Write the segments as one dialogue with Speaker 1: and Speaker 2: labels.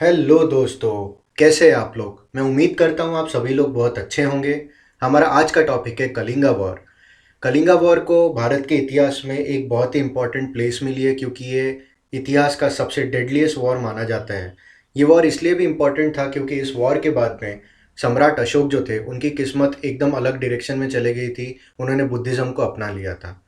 Speaker 1: Hello दोस्तों। कैसे हैं आप लोग? मैं उम्मीद करता हूँ आप सभी लोग बहुत अच्छे होंगे। हमारा आज का टॉपिक है कलिंगा वॉर। कलिंगा वॉर को भारत के इतिहास में एक बहुत ही इम्पोर्टेंट प्लेस मिली है क्योंकि ये इतिहास का सबसे डेडलीस्ट वॉर माना जाता है। ये वॉर इसलिए भी इम्पोर्टेंट था क्योंकि इस वॉर के बाद में सम्राट अशोक जो थे उनकी किस्मत एकदम अलग डायरेक्शन में चले गई थी। उन्होंने बुद्धिज़्म को अपना लिया था।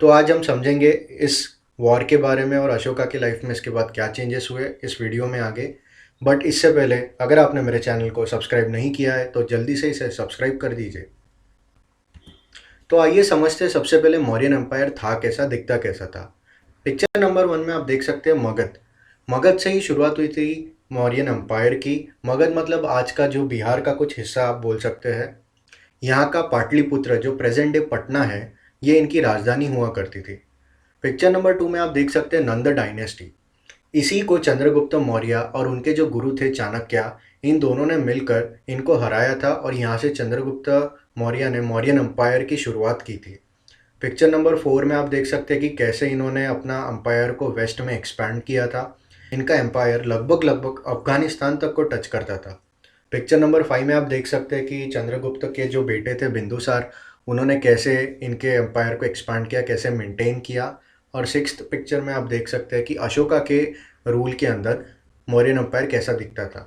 Speaker 1: तो आज हम समझेंगे इस वॉर के बारे में और अशोका की लाइफ में इसके बाद क्या चेंजेस हुए इस वीडियो में आगे। बट इससे पहले अगर आपने मेरे चैनल को सब्सक्राइब नहीं किया है तो जल्दी से इसे सब्सक्राइब कर दीजिए। तो आइए समझते हैं सबसे पहले मौर्यन एम्पायर था कैसा, दिखता कैसा था। पिक्चर नंबर 1 में आप देख सकते हैं मगध। मगध से ही शुरुआत हुई थी मौर्यन एम्पायर की। मगध मतलब आज का जो बिहार का कुछ हिस्सा आप बोल सकते हैं। यहाँ का पाटलिपुत्र जो प्रेजेंट डे पटना है, ये इनकी राजधानी हुआ करती थी। पिक्चर नंबर 2 में आप देख सकते हैं नंद डायनेस्टी। इसी को चंद्रगुप्त मौर्य और उनके जो गुरु थे चाणक्य, इन दोनों ने मिलकर इनको हराया था और यहाँ से चंद्रगुप्त मौर्य ने मौर्यन एम्पायर की शुरुआत की थी। पिक्चर नंबर 4 में आप देख सकते हैं कि कैसे इन्होंने अपना एम्पायर को वेस्ट में एक्सपैंड किया था। इनका एम्पायर लगभग लगभग अफगानिस्तान तक को टच करता था। पिक्चर नंबर 5 में आप देख सकते हैं कि चंद्रगुप्त के जो बेटे थे बिंदुसार, उन्होंने कैसे इनके एम्पायर को एक्सपैंड किया, कैसे मेंटेन किया। और सिक्स्थ पिक्चर में आप देख सकते हैं कि अशोका के रूल के अंदर मौर्यन एम्पायर कैसा दिखता था।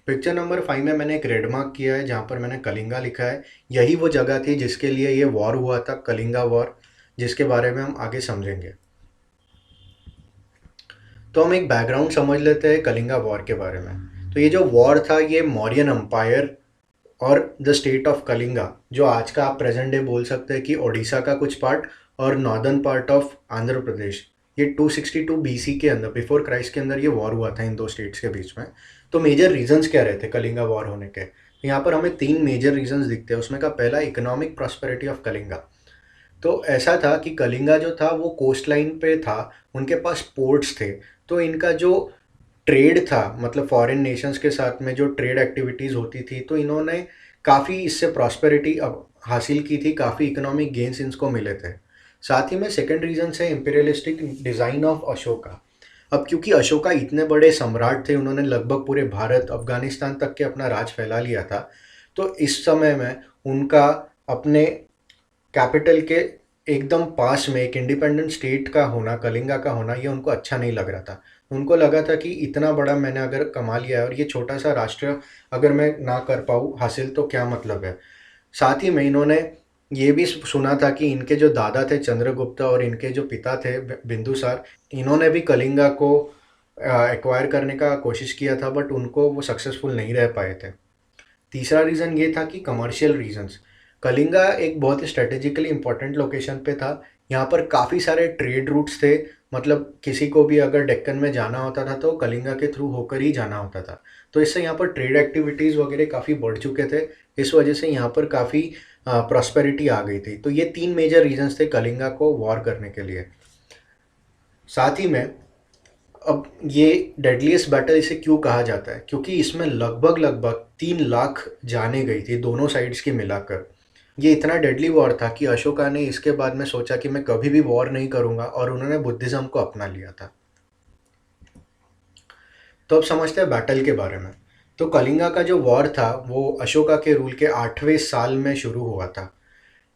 Speaker 1: पिक्चर नंबर 5 में मैंने एक रेड मार्क किया है जहाँ पर मैंने कलिंगा लिखा है। यही वो जगह थी जिसके लिए ये वॉर हुआ था, कलिंगा वॉर, जिसके बारे में हम आगे समझेंगे। तो हम एक बैकग्राउंड समझ लेते हैं कलिंगा वॉर के बारे में। तो ये जो वॉर था ये मौर्यन एम्पायर और द स्टेट ऑफ कलिंगा, जो आज का आप प्रेजेंट डे बोल सकते हैं कि ओडिशा का कुछ पार्ट और northern part of Andhra Pradesh, ये 262 बीसी के अंदर, बिफोर क्राइस्ट के अंदर ये वॉर हुआ था इन दो स्टेट्स के बीच में। तो मेजर रीजंस क्या रहते कलिंगा वॉर होने के? तो यहाँ पर हमें तीन मेजर रीजंस दिखते हैं। उसमें का पहला इकोनॉमिक प्रॉस्पेरिटी ऑफ कलिंगा। तो ऐसा था कि कलिंगा जो था वो कोस्ट लाइन पे था, उनके पास पोर्ट्स थे। तो इनका जो ट्रेड था, मतलब फॉरेन नेशंस के साथ में जो ट्रेड एक्टिविटीज़ होती थी, तो इन्होंने काफ़ी इससे प्रॉस्पेरिटी अब हासिल की थी, काफ़ी इकोनॉमिक गेन्स इनको मिले थे। साथ ही में सेकंड रीज़न है इंपीरियलिस्टिक डिज़ाइन ऑफ अशोका। अब क्योंकि अशोका इतने बड़े सम्राट थे, उन्होंने लगभग पूरे भारत अफगानिस्तान तक के अपना राज फैला लिया था। तो इस समय में उनका अपने कैपिटल के एकदम पास में एक इंडिपेंडेंट स्टेट का होना, कलिंगा का होना, ये उनको अच्छा नहीं लग रहा था। उनको लगा था कि इतना बड़ा मैंने अगर कमा लिया है और ये छोटा सा राष्ट्र अगर मैं ना कर पाऊँ हासिल तो क्या मतलब है। साथ ही में इन्होंने ये भी सुना था कि इनके जो दादा थे चंद्रगुप्त और इनके जो पिता थे बिंदुसार, इन्होंने भी कलिंगा को एक्वायर करने का कोशिश किया था, बट उनको वो सक्सेसफुल नहीं रह पाए थे। तीसरा रीज़न ये था कि कमर्शियल रीजंस। कलिंगा एक बहुत ही स्ट्रेटेजिकली इंपॉर्टेंट लोकेशन पे था। यहाँ पर काफ़ी सारे ट्रेड रूट्स थे, मतलब किसी को भी अगर डेक्कन में जाना होता था तो कलिंगा के थ्रू होकर ही जाना होता था। तो इससे यहाँ पर ट्रेड एक्टिविटीज़ वगैरह काफ़ी बढ़ चुके थे। इस वजह से यहाँ पर काफ़ी प्रॉस्पेरिटी आ गई थी। तो ये तीन मेजर रीजंस थे कलिंगा को वॉर करने के लिए। साथ ही में अब ये डेडलीस्ट बैटल इसे क्यों कहा जाता है, क्योंकि इसमें लगभग लगभग 3 लाख जाने गई थी दोनों साइड्स की मिलाकर। ये इतना डेडली वॉर था कि अशोका ने इसके बाद में सोचा कि मैं कभी भी वॉर नहीं करूंगा और उन्होंने बुद्धिज्म को अपना लिया था। तो अब समझते हैं बैटल के बारे में। तो कलिंगा का जो वॉर था वो अशोका के रूल के 8वें साल में शुरू हुआ था।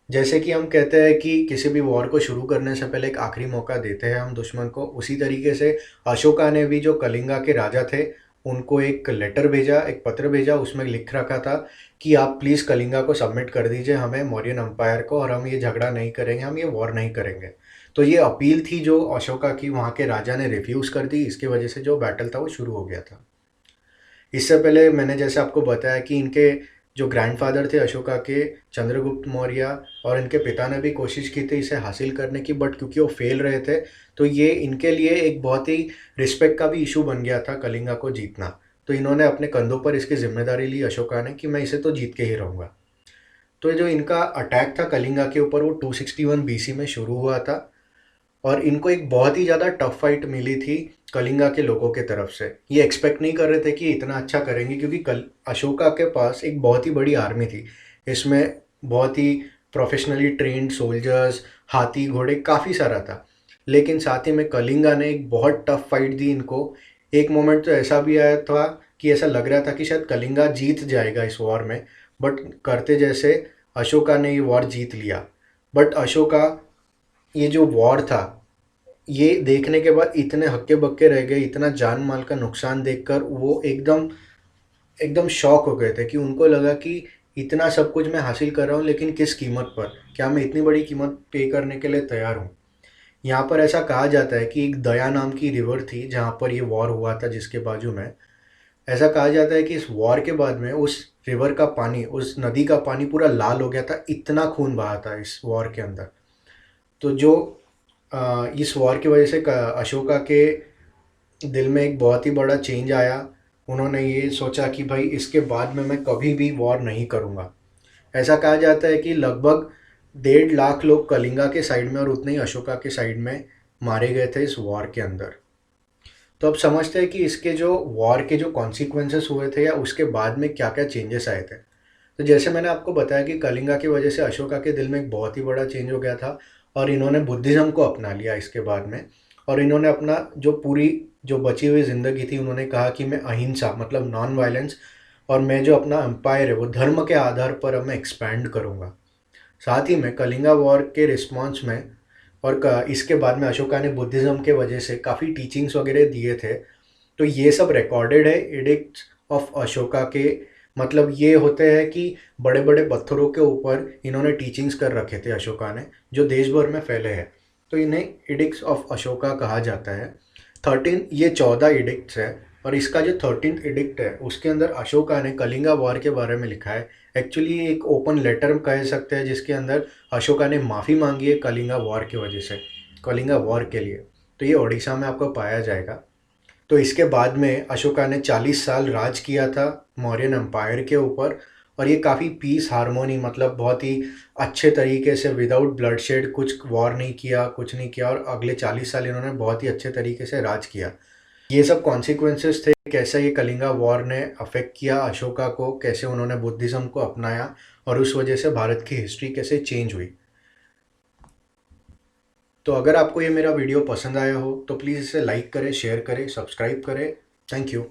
Speaker 1: जैसे कि हम कहते हैं कि किसी भी वॉर को शुरू करने से पहले एक आखिरी मौका देते हैं हम दुश्मन को, उसी तरीके से अशोका ने भी जो कलिंगा के राजा थे उनको एक लेटर भेजा, एक पत्र भेजा। उसमें लिख रखा था कि आप प्लीज़ कलिंगा को सबमिट कर दीजिए हमें, मौर्यन एम्पायर को, और हम ये झगड़ा नहीं करेंगे, हम ये वॉर नहीं करेंगे। तो ये अपील थी जो अशोका की, वहाँ के राजा ने रिफ्यूज़ कर दी। इसकी वजह से जो बैटल था वो शुरू हो गया था। इससे पहले मैंने जैसे आपको बताया कि इनके जो ग्रैंडफादर थे अशोका के, चंद्रगुप्त मौर्य, और इनके पिता ने भी कोशिश की थी इसे हासिल करने की, बट क्योंकि वो फेल रहे थे तो ये इनके लिए एक बहुत ही रिस्पेक्ट का भी इशू बन गया था कलिंगा को जीतना। तो इन्होंने अपने कंधों पर इसकी जिम्मेदारी ली अशोका ने कि मैं इसे तो जीत के ही रहूँगा। तो जो इनका अटैक था कलिंगा के ऊपर वो 261 बीसी में शुरू हुआ था और इनको एक बहुत ही ज़्यादा टफ फाइट मिली थी कलिंगा के लोगों के तरफ से। ये एक्सपेक्ट नहीं कर रहे थे कि इतना अच्छा करेंगे, क्योंकि कल अशोका के पास एक बहुत ही बड़ी आर्मी थी। इसमें बहुत ही प्रोफेशनली ट्रेंड सोल्जर्स, हाथी घोड़े, काफ़ी सारा था। लेकिन साथ ही में कलिंगा ने एक बहुत टफ फाइट दी इनको। एक मोमेंट तो ऐसा भी आया था कि ऐसा लग रहा था कि शायद कलिंगा जीत जाएगा इस वॉर में, बट करते जैसे अशोका ने ये वॉर जीत लिया। बट अशोका, ये जो वॉर था, ये देखने के बाद इतने हक्के बक्के रह गए, इतना जान माल का नुकसान देखकर वो एकदम एकदम शॉक हो गए थे कि उनको लगा कि इतना सब कुछ मैं हासिल कर रहा हूँ, लेकिन किस कीमत पर, क्या मैं इतनी बड़ी कीमत पे करने के लिए तैयार हूँ। यहाँ पर ऐसा कहा जाता है कि एक दया नाम की रिवर थी जहाँ पर ये वॉर हुआ था, जिसके बाजू में ऐसा कहा जाता है कि इस वॉर के बाद में उस रिवर का पानी, उस नदी का पानी पूरा लाल हो गया था, इतना खून बहा था इस वॉर के अंदर। तो जो इस वॉर की वजह से अशोका के दिल में एक बहुत ही बड़ा चेंज आया। उन्होंने ये सोचा कि भाई इसके बाद में मैं कभी भी वॉर नहीं करूँगा। ऐसा कहा जाता है कि लगभग 1.5 लाख लोग कलिंगा के साइड में और उतने ही अशोका के साइड में मारे गए थे इस वॉर के अंदर। तो अब समझते हैं कि इसके जो वॉर के जो कॉन्सिक्वेंसेस हुए थे या उसके बाद में क्या क्या चेंजेस आए थे। तो जैसे मैंने आपको बताया कि कलिंगा की वजह से अशोका के दिल में एक बहुत ही बड़ा चेंज हो गया था और इन्होंने बुद्धिज़्म को अपना लिया इसके बाद में। और इन्होंने अपना जो पूरी जो बची हुई ज़िंदगी थी, उन्होंने कहा कि मैं अहिंसा मतलब नॉन वायलेंस, और मैं जो अपना एम्पायर है वो धर्म के आधार पर अब मैं एक्सपैंड करूँगा। साथ ही में कलिंगा वॉर के रिस्पॉन्स में और इसके बाद में अशोका ने बुद्धिज़्म के वजह से काफ़ी टीचिंग्स वगैरह दिए थे। तो ये सब रिकॉर्डेड है एडिक्ट्स ऑफ अशोका के। मतलब ये होते हैं कि बड़े बड़े पत्थरों के ऊपर इन्होंने टीचिंग्स कर रखे थे अशोका ने, जो देश भर में फैले हैं। तो इन्हें एडिक्ट्स ऑफ अशोका कहा जाता है। 14 एडिक्ट्स है, और इसका जो 13th एडिक्ट है उसके अंदर अशोका ने कलिंगा वॉर के बारे में लिखा है। एक्चुअली एक ओपन लेटर कह सकते हैं, जिसके अंदर अशोका ने माफ़ी मांगी है कलिंगा वॉर की वजह से, कलिंगा वॉर के लिए। तो ये ओडिशा में आपको पाया जाएगा। तो इसके बाद में अशोका ने 40 साल राज किया था मौर्यन एम्पायर के ऊपर, और ये काफ़ी पीस हार्मोनी मतलब बहुत ही अच्छे तरीके से विदाउट ब्लडशेड कुछ वॉर नहीं किया, कुछ नहीं किया, और अगले 40 साल इन्होंने बहुत ही अच्छे तरीके से राज किया। ये सब कॉन्सिक्वेंसेस थे, कैसे ये कलिंगा वॉर ने अफेक्ट किया अशोका को, कैसे उन्होंने बुद्धिज़्म को अपनाया और उस वजह से भारत की हिस्ट्री कैसे चेंज हुई। तो अगर आपको ये मेरा वीडियो पसंद आया हो तो प्लीज़ इसे लाइक करें, शेयर करें, सब्सक्राइब करें। Thank you.